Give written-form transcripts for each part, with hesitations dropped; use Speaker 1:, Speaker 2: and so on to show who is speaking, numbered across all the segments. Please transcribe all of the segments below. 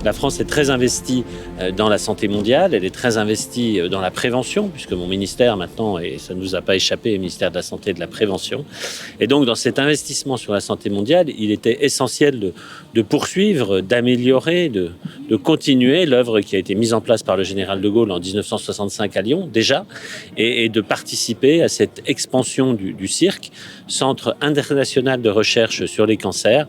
Speaker 1: La France est très investie dans la santé mondiale, elle est très investie dans la prévention, puisque mon ministère maintenant, et ça ne nous a pas échappé, le ministère de la Santé et de la Prévention. Et donc dans cet investissement sur la santé mondiale, il était essentiel de poursuivre, d'améliorer, de continuer l'œuvre qui a été mise en place par le général de Gaulle en 1965 à Lyon déjà, et de participer à cette expansion du CIRC, Centre international de recherche sur les cancers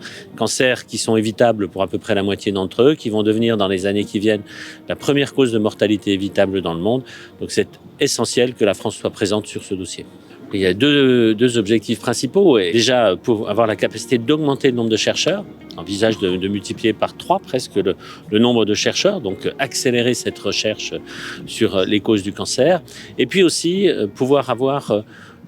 Speaker 1: qui sont évitables pour à peu près la moitié d'entre eux, qui vont devenir dans les années qui viennent la première cause de mortalité évitable dans le monde. Donc c'est essentiel que la France soit présente sur ce dossier. Il y a deux objectifs principaux. Et déjà, pour avoir la capacité d'augmenter le nombre de chercheurs, on envisage de multiplier par 3 presque le nombre de chercheurs, donc accélérer cette recherche sur les causes du cancer. Et puis aussi, pouvoir avoir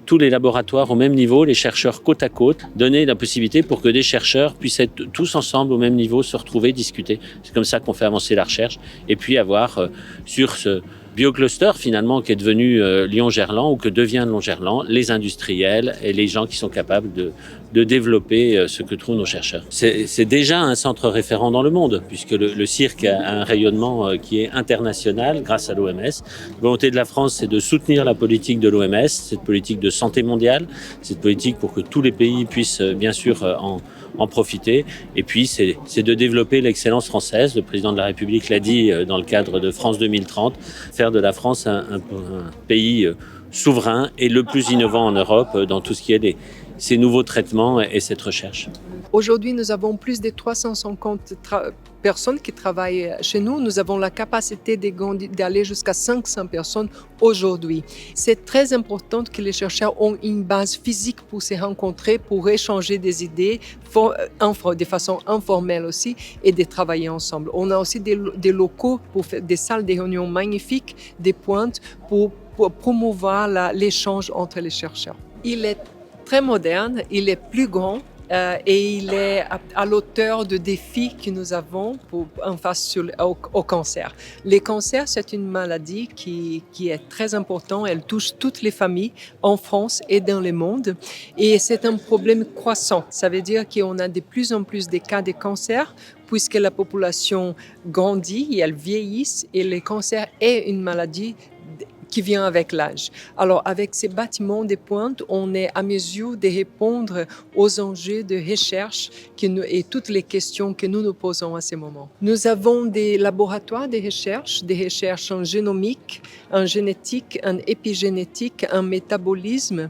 Speaker 1: tous les laboratoires au même niveau, les chercheurs côte à côte, donner la possibilité pour que des chercheurs puissent être tous ensemble au même niveau, se retrouver, discuter. C'est comme ça qu'on fait avancer la recherche. Et puis avoir sur ce biocluster finalement qui est devenu Lyon-Gerland ou que devient Lyon-Gerland, les industriels et les gens qui sont capables de développer ce que trouvent nos chercheurs. C'est déjà un centre référent dans le monde puisque le CIRC a un rayonnement qui est international grâce à l'OMS. La volonté de la France, c'est de soutenir la politique de l'OMS, cette politique de santé mondiale, cette politique pour que tous les pays puissent bien sûr en profiter. Et puis, c'est de développer l'excellence française. Le président de la République l'a dit dans le cadre de France 2030, faire de la France un pays souverain et le plus innovant en Europe dans tout ce qui est ces nouveaux traitements et cette recherche.
Speaker 2: Aujourd'hui, nous avons plus de 350 personnes qui travaillent chez nous. Nous avons la capacité d'aller jusqu'à 500 personnes aujourd'hui. C'est très important que les chercheurs ont une base physique pour se rencontrer, pour échanger des idées de façon informelle aussi et de travailler ensemble. On a aussi des locaux pour faire des salles de réunion magnifiques, des pointes pour promouvoir l'échange entre les chercheurs. Il est très moderne, il est plus grand et il est à l'auteur de défis que nous avons en face au cancer. Le cancer, c'est une maladie qui est très importante. Elle touche toutes les familles en France et dans le monde. Et c'est un problème croissant. Ça veut dire qu'on a de plus en plus de cas de cancer puisque la population grandit et elle vieillit et le cancer est une maladie qui vient avec l'âge. Alors, avec ces bâtiments de pointe, on est à mesure de répondre aux enjeux de recherche et toutes les questions que nous nous posons à ce moment. Nous avons des laboratoires de recherche, des recherches en génomique, en génétique, en épigénétique, en métabolisme,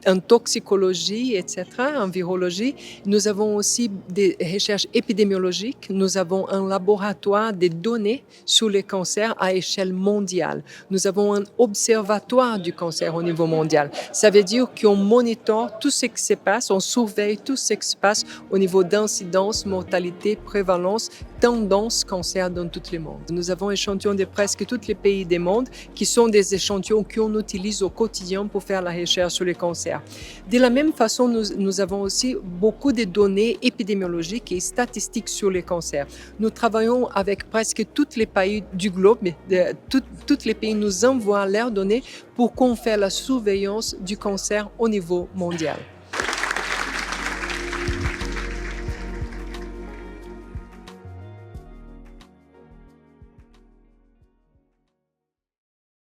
Speaker 2: en toxicologie, etc., en virologie. Nous avons aussi des recherches épidémiologiques. Nous avons un laboratoire de données sur les cancers à échelle mondiale. Nous avons un observatoire du cancer au niveau mondial. Ça veut dire qu'on monitore tout ce qui se passe, on surveille tout ce qui se passe au niveau d'incidence, mortalité, prévalence, tendance cancer dans tout le monde. Nous avons échantillons de presque tous les pays du monde qui sont des échantillons qu'on utilise au quotidien pour faire la recherche sur les cancers. De la même façon, nous avons aussi beaucoup de données épidémiologiques et statistiques sur les cancers. Nous travaillons avec presque tous les pays du globe. Tous les pays nous envoient leurs données pour qu'on fasse la surveillance du cancer au niveau mondial.